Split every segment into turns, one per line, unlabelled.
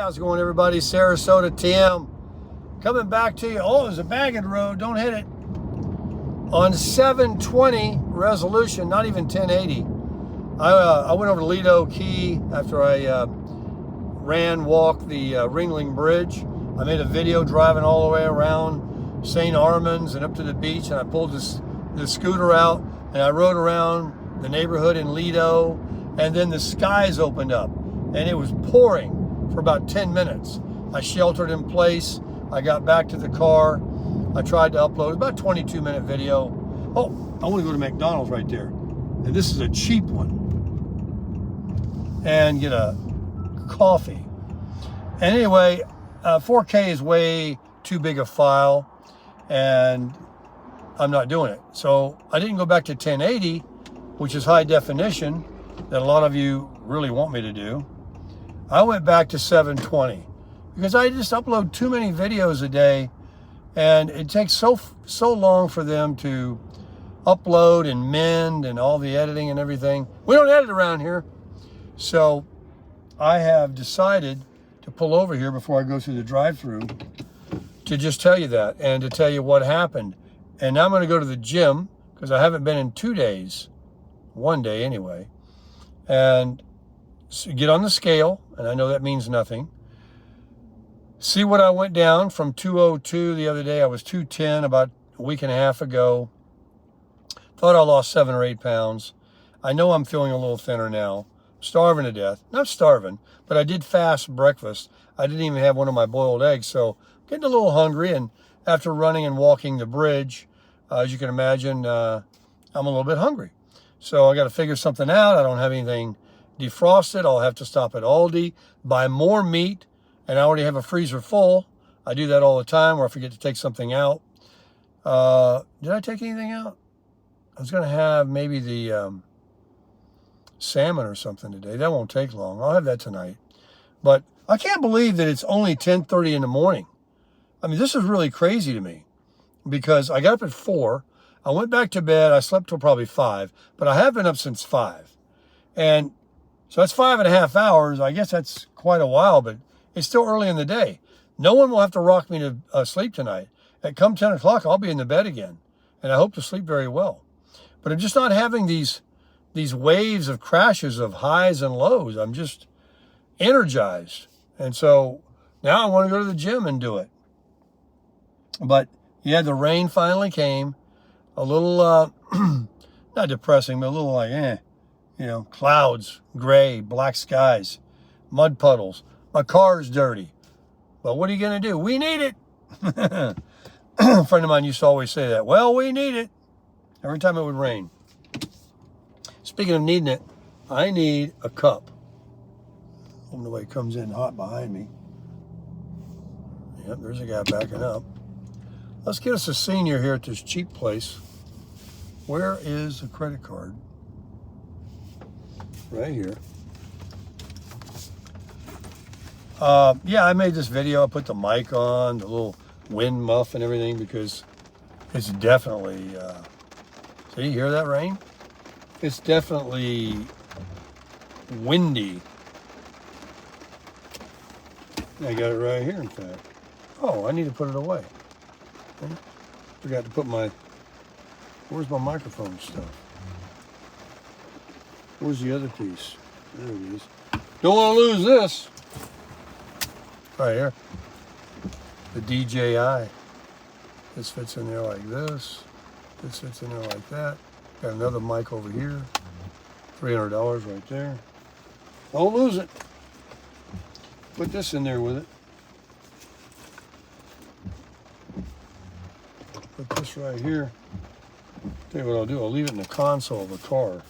how's it going, everybody? Sarasota TM coming back to you. Oh, there's a bagged road. Don't hit it. On 720 resolution, not even 1080. I went over to Lido Key after I walked the Ringling Bridge. I made a video driving all the way around St. Armands and up to the beach, and I pulled the scooter out and I rode around the neighborhood in Lido, and then the skies opened up and it was pouring for about 10 minutes. I sheltered in place. I got back to the car. I tried to upload about a 22-minute video. Oh, I want to go to McDonald's right there. And this is a cheap one. And get a coffee. And anyway, 4K is way too big a file, and I'm not doing it. So I didn't go back to 1080, which is high definition, that a lot of you really want me to do. I went back to 720 because I just upload too many videos a day, and it takes so long for them to upload and mend and all the editing and everything. We don't edit around here. So I have decided to pull over here before I go through the drive-through to just tell you that and to tell you what happened. And now I'm going to go to the gym because I haven't been in 2 days, 1 day anyway, and get on the scale, and I know that means nothing. See what I went down from 202 the other day. I was 210 about a week and a half ago. Thought I lost 7 or 8 pounds. I know I'm feeling a little thinner now. Starving to death. Not starving, but I did fast breakfast. I didn't even have one of my boiled eggs, so getting a little hungry. And after running and walking the bridge, as you can imagine, I'm a little bit hungry. So I got to figure something out. I don't have anything defrosted. I'll have to stop at Aldi, buy more meat, and I already have a freezer full. I do that all the time where I forget to take something out. Did I take anything out? I was going to have maybe the salmon or something today. That won't take long. I'll have that tonight. But I can't believe that it's only 10:30 in the morning. I mean, this is really crazy to me because I got up at 4. I went back to bed. I slept till probably 5, but I have been up since 5. And so that's 5.5 hours. I guess that's quite a while, but it's still early in the day. No one will have to rock me to sleep tonight. At come 10 o'clock, I'll be in the bed again, and I hope to sleep very well. But I'm just not having these waves of crashes of highs and lows. I'm just energized. And so now I want to go to the gym and do it. But yeah, the rain finally came. A little, not depressing, but a little like, clouds, gray, black skies, mud puddles. My car's dirty. But what are you going to do? We need it. A friend of mine used to always say that. Well, we need it. Every time it would rain. Speaking of needing it, I need a cup. I don't know why it comes in hot behind me. Yep, there's a guy backing up. Let's get us a senior here at this cheap place. Where is the credit card? Right here. Yeah, I made this video. I put the mic on, the little wind muff and everything because it's definitely, see, you hear that rain? It's definitely windy. I got it right here, in fact. Oh, I need to put it away. Okay. Forgot to put where's my microphone stuff? Where's the other piece? There it is. Don't want to lose this. Right here. The DJI. This fits in there like this. This fits in there like that. Got another mic over here. $300 right there. Don't lose it. Put this in there with it. Put this right here. Tell you what I'll do. I'll leave it in the console of the car.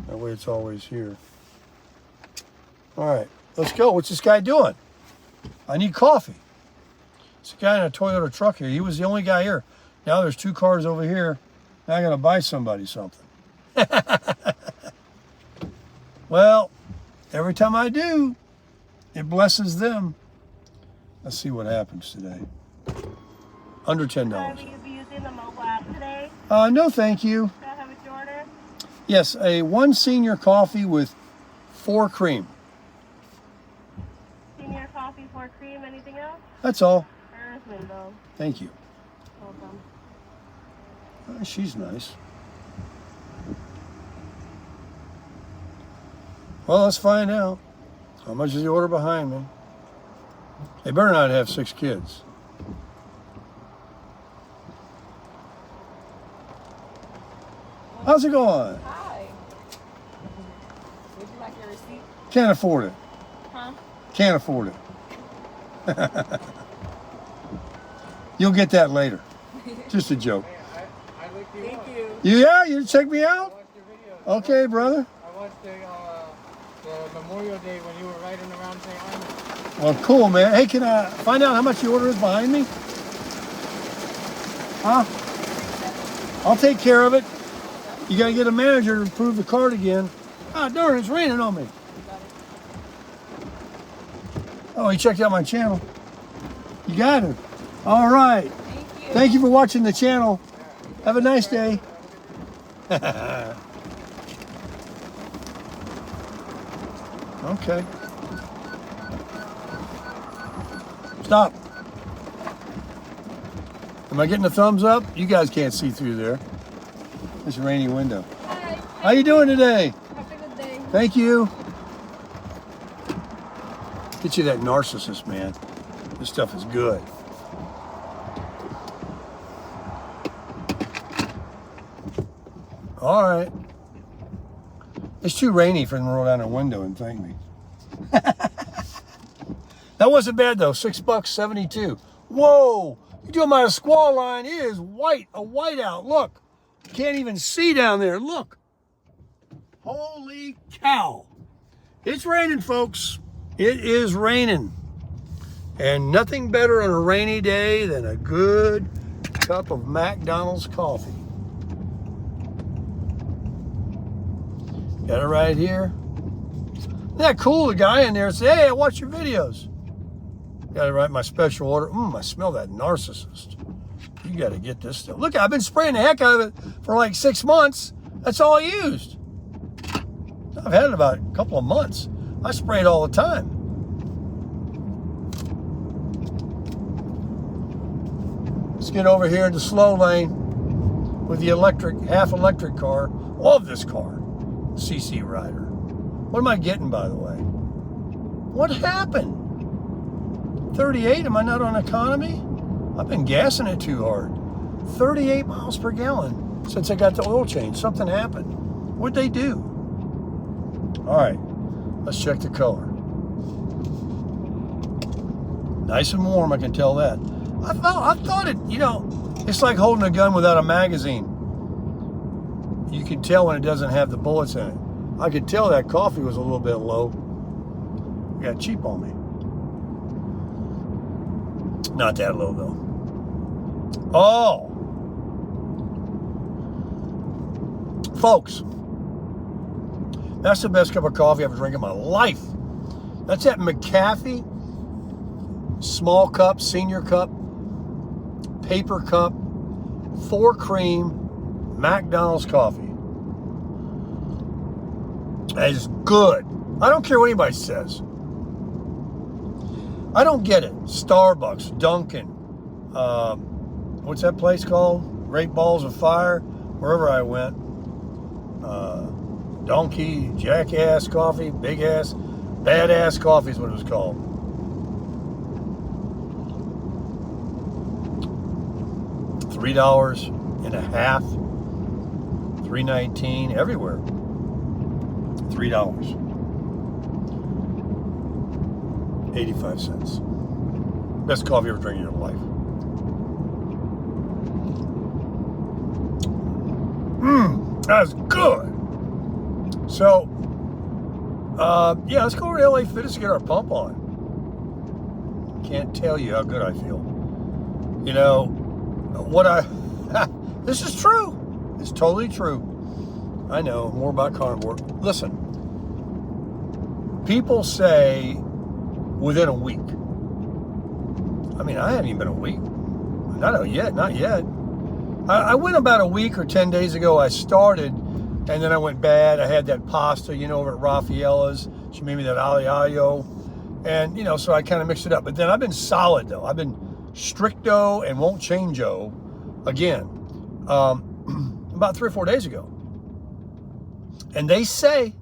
That way it's always here. All right, let's go. What's this guy doing? I need coffee. It's a guy in a Toyota truck here. He was the only guy here. Now there's 2 cars over here. Now I gotta buy somebody something. Well, every time I do, it blesses them. Let's see what happens today. Under $10.
Will you be using the mobile app today?
No, thank you.
Can I have a your order?
Yes, a 1 senior coffee with 4 cream.
More cream, anything else?
That's all.
Earth window.
Thank you.
Welcome.
Oh, she's nice. Well, let's find out. How much is the order behind me? They better not have 6 kids. How's it going?
Hi. Would you like your receipt?
Can't afford it.
Huh?
Can't afford it. You'll get that later. Just a joke.
I looked you
Thank
up.
you.
Yeah, you check me
I
out?
watched your videos.
Okay, brother.
I watched the Memorial Day when you were riding around St. Arnold.
Well, cool, man. Hey, can I find out how much the order is behind me? Huh? I'll take care of it. You gotta get a manager to approve the card again. Ah, darn, it's raining on me. Oh, he checked out my channel. You got it. All right.
Thank you.
Thank you for watching the channel. Have a nice day. Okay. Stop. Am I getting a thumbs up? You guys can't see through there. It's a rainy window.
Hi.
How you doing today?
Have a good day.
Thank you. Get you that narcissist, man. This stuff is good. All right. It's too rainy for them to roll down a window and thank me. That wasn't bad though. $6.72. Whoa! You're doing my squall line. It is white, a whiteout. Look. You can't even see down there. Look. Holy cow. It's raining, folks. It is raining. And nothing better on a rainy day than a good cup of McDonald's coffee. Got it right here. Isn't that cool? The guy in there said, hey, I watch your videos. Got to write my special order. I smell that narcissist. You got to get this stuff. Look, I've been spraying the heck out of it for like 6 months. That's all I used. I've had it about a couple of months. I spray it all the time. Let's get over here in the slow lane with the electric, half electric car. Love this car. CC Rider. What am I getting, by the way? What happened? 38? Am I not on economy? I've been gassing it too hard. 38 miles per gallon since I got the oil change. Something happened. What'd they do? All right, let's check the color. Nice and warm, I can tell that. I thought it, it's like holding a gun without a magazine. You can tell when it doesn't have the bullets in it. I could tell that coffee was a little bit low. It got cheap on me. Not that low though. Oh, folks, that's the best cup of coffee I've ever drank in my life. That's at McAfee, small cup, senior cup, paper cup, 4 cream, McDonald's coffee. That is good. I don't care what anybody says. I don't get it. Starbucks, Dunkin', what's that place called? Great Balls of Fire, wherever I went. Donkey, Jackass Coffee, Big Ass, Badass Coffee is what it was called. $3.50, $3.19, everywhere. $3. 85 cents. Best coffee you ever drank in your life. That's good. So, yeah, let's go over to LA Fitness and get our pump on. Can't tell you how good I feel. This is true. It's totally true. I know, more about carnivore. Listen, people say within a week. I mean, I haven't even been a week. Not yet. I went about a week or 10 days ago. I started, and then I went bad. I had that pasta, over at Raffaella's. She made me that aglio olio, And, you know, so I kind of mixed it up. But then I've been solid, though. I've been stricto and won't change-o again about 3 or 4 days ago. And they say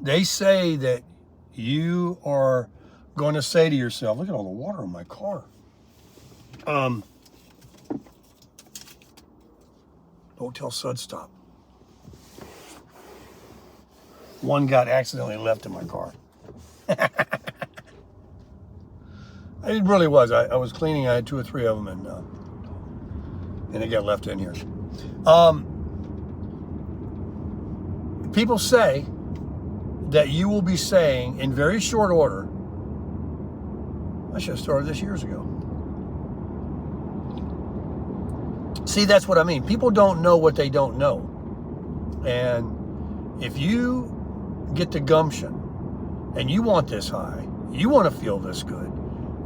that you are going to say to yourself, look at all the water in my car. Don't tell Sud stop. One got accidentally left in my car. It really was. I was cleaning. I had 2 or 3 of them, and it got left in here. People say that you will be saying in very short order, I should have started this years ago. See, that's what I mean. People don't know what they don't know. And if you get the gumption and you want this high, you want to feel this good,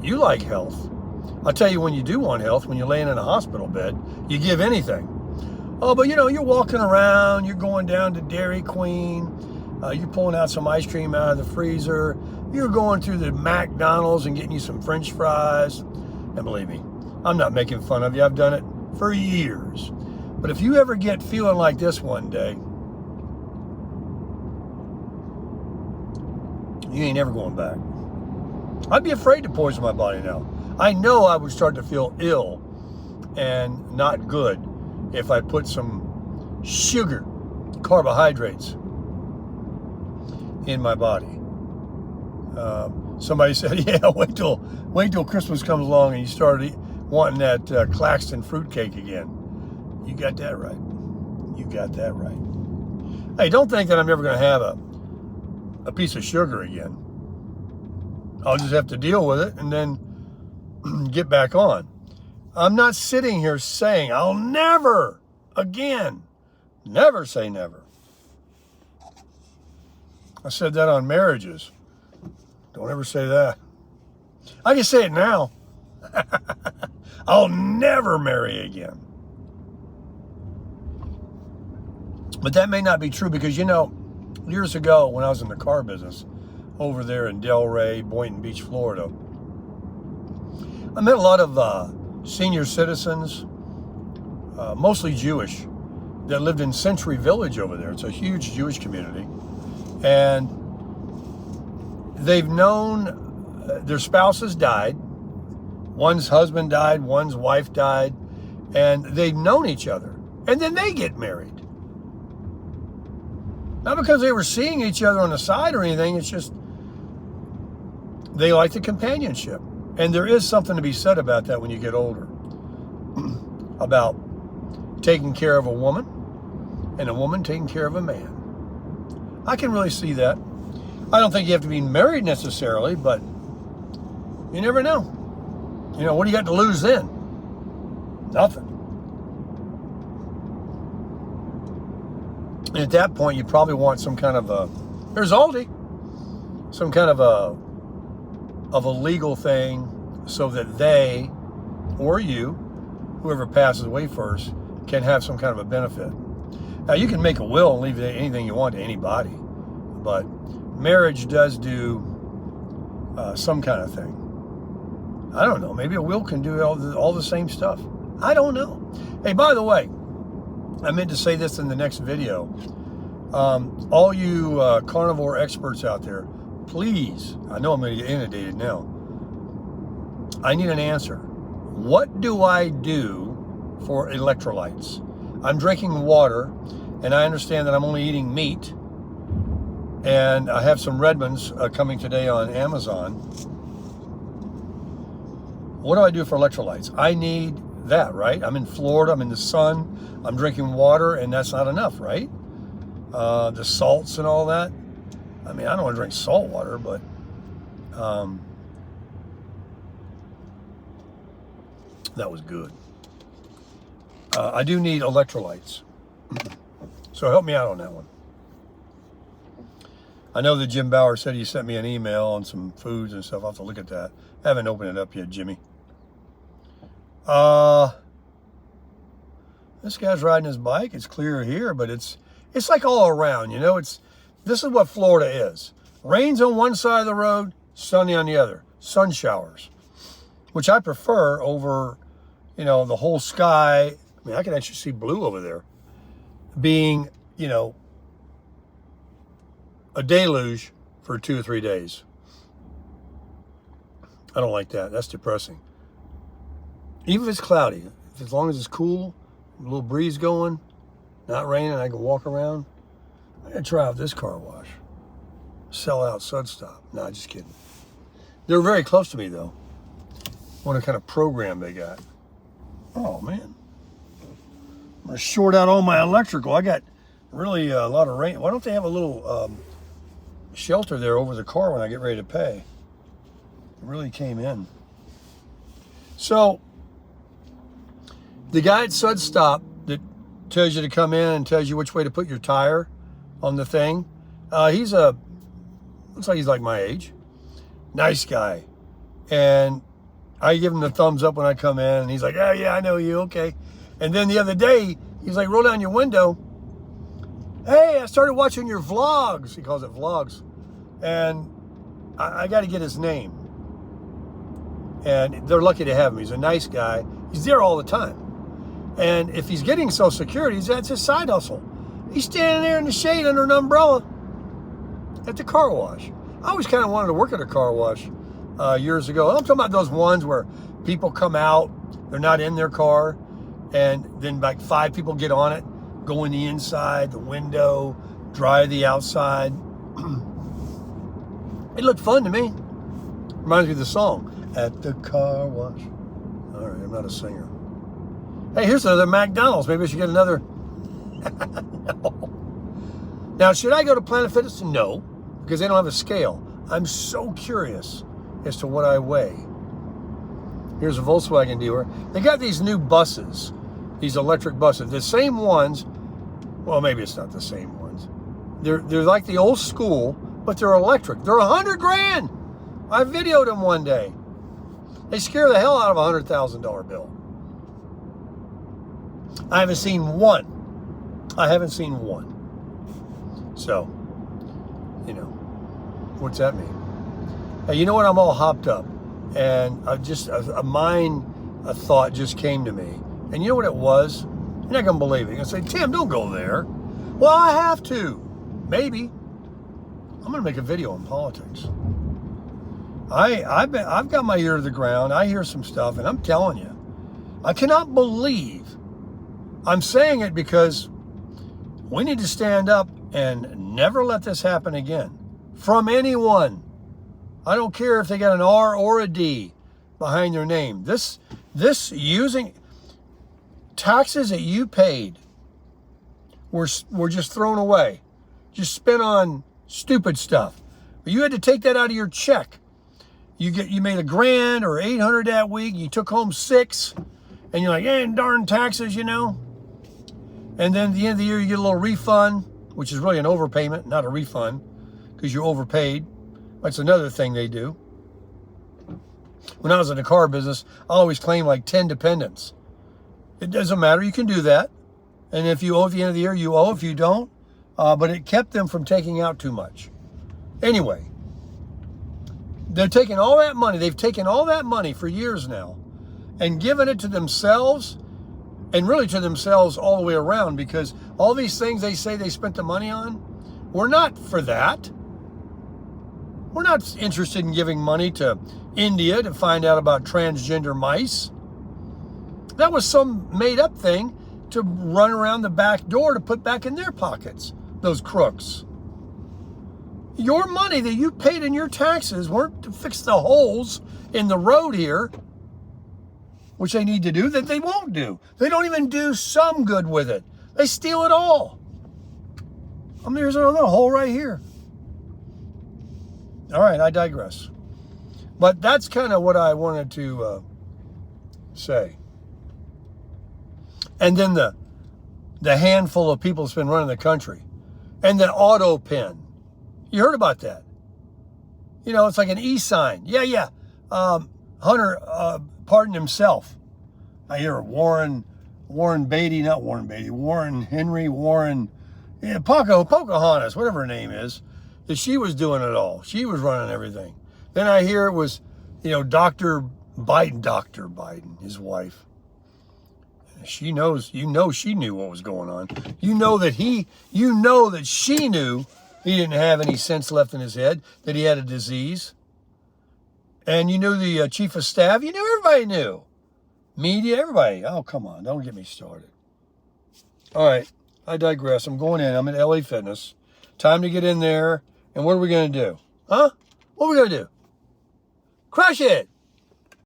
you like health. I'll tell you, when you do want health, when you're laying in a hospital bed, you give anything. Oh, but you know, you're walking around, you're going down to Dairy Queen, you're pulling out some ice cream out of the freezer, you're going through the McDonald's and getting you some French fries. And believe me, I'm not making fun of you. I've done it for years. But if you ever get feeling like this one day, you ain't ever going back. I'd be afraid to poison my body now. I know I would start to feel ill and not good if I put some sugar, carbohydrates in my body. Somebody said, yeah, wait till Christmas comes along and you start wanting that Claxton fruitcake again. You got that right. You got that right. Hey, don't think that I'm never going to have a piece of sugar again. I'll just have to deal with it and then get back on. I'm not sitting here saying I'll never again. Never say never. I said that on marriages. Don't ever say that. I can say it now. I'll never marry again. But that may not be true because, you know, years ago when I was in the car business over there in Delray, Boynton Beach, Florida, I met a lot of senior citizens, mostly Jewish, that lived in Century Village over there. It's a huge Jewish community. And they've known their spouses died. One's husband died, one's wife died, and they've known each other. And then they get married. Not because they were seeing each other on the side or anything, it's just they like the companionship. And there is something to be said about that when you get older. About taking care of a woman and a woman taking care of a man. I can really see that. I don't think you have to be married necessarily, but you never know. You know, what do you got to lose then? Nothing. And at that point, you probably want some kind of there's Aldi, some kind of a legal thing so that they or you, whoever passes away first, can have some kind of a benefit. Now, you can make a will and leave anything you want to anybody, but marriage does do some kind of thing. I don't know. Maybe a will can do all the same stuff. I don't know. Hey, by the way, I meant to say this in the next video. All you carnivore experts out there, please, I know I'm going to get inundated now. I need an answer. What do I do for electrolytes? I'm drinking water, and I understand that I'm only eating meat. And I have some Redmonds coming today on Amazon. What do I do for electrolytes? I need that, right? I'm in Florida, I'm in the sun, I'm drinking water, and that's not enough, right? The salts and all that. I mean, I don't want to drink salt water, but that was good. I do need electrolytes. So help me out on that one. I know that Jim Bauer said he sent me an email on some foods and stuff. I'll have to look at that. I haven't opened it up yet, Jimmy. This guy's riding his bike. It's clear here, but it's like all around, you know. This is what Florida is. Rain's on one side of the road, sunny on the other. Sun showers, which I prefer over, the whole sky. I mean, I can actually see blue over there being, a deluge for 2 or 3 days. I don't like that. That's depressing. Even if it's cloudy, as long as it's cool, a little breeze going, not raining, I can walk around. I'm going to try out this car wash. Sell out Sud Stop. No, just kidding. They're very close to me, though. What kind of program they got. Oh, man. I'm going to short out all my electrical. I got really a lot of rain. Why don't they have a little shelter there over the car when I get ready to pay? It really came in. So, the guy at Sud Stop that tells you to come in and tells you which way to put your tire on the thing, looks like he's like my age. Nice guy. And I give him the thumbs up when I come in, and he's like, oh, yeah, I know you, okay. And then the other day, he's like, roll down your window. Hey, I started watching your vlogs. He calls it vlogs. And I got to get his name. And they're lucky to have him. He's a nice guy. He's there all the time. And if he's getting Social Security, that's his side hustle. He's standing there in the shade under an umbrella at the car wash. I always kind of wanted to work at a car wash years ago. I'm talking about those ones where people come out, they're not in their car, and then like 5 people get on it, go in the inside, the window, dry the outside. It looked fun to me. Reminds me of the song, At the Car Wash. All right, I'm not a singer. Hey, here's another McDonald's. Maybe I should get another. No. Now, should I go to Planet Fitness? No, because they don't have a scale. I'm so curious as to what I weigh. Here's a Volkswagen dealer. They got these new buses, these electric buses. The same ones, well, maybe it's not the same ones. They're like the old school, but they're electric. They're $100,000. I videoed them one day. They scare the hell out of a $100,000 bill. I haven't seen one. So, what's that mean? Hey, you know what? I'm all hopped up. And a thought just came to me. And you know what it was? You're not going to believe it. You're going to say, Tim, don't go there. Well, I have to. Maybe. I'm going to make a video on politics. I've got my ear to the ground. I hear some stuff, and I'm telling you, I cannot believe. I'm saying it because we need to stand up and never let this happen again. From anyone. I don't care if they got an R or a D behind their name. This using taxes that you paid were just thrown away. Just spent on stupid stuff. But you had to take that out of your check. You made $1,000 or $800 that week. You took home $600, and you're like, darn taxes, And then at the end of the year, you get a little refund, which is really an overpayment, not a refund, because you overpaid. That's another thing they do. When I was in the car business, I always claimed like 10 dependents. It doesn't matter. You can do that. And if you owe at the end of the year, you owe. If you don't. But it kept them from taking out too much. Anyway, they're taking all that money. They've taken all that money for years now and given it to themselves, and really to themselves all the way around, because all these things they say they spent the money on, we're not for that. We're not interested in giving money to India to find out about transgender mice. That was some made-up thing to run around the back door to put back in their pockets, those crooks. Your money that you paid in your taxes weren't to fix the holes in the road here, which they need to do, that they won't do. They don't even do some good with it. They steal it all. There's another hole right here. All right, I digress. But that's kind of what I wanted to say. And then the handful of people that's been running the country. And the auto pen. You heard about that? It's like an e-sign. Yeah. Hunter pardoned himself. I hear Warren Beatty, not Warren Beatty, Warren Henry, Pocahontas, whatever her name is, that she was doing it all. She was running everything. Then I hear it was, Dr. Biden, his wife. She knows, she knew what was going on. You know that she knew he didn't have any sense left in his head, that he had a disease. And you knew the chief of staff. You knew, everybody knew. Media, everybody. Oh, come on. Don't get me started. All right. I digress. I'm going in. I'm at LA Fitness. Time to get in there. And what are we going to do? Huh? What are we going to do? Crush it.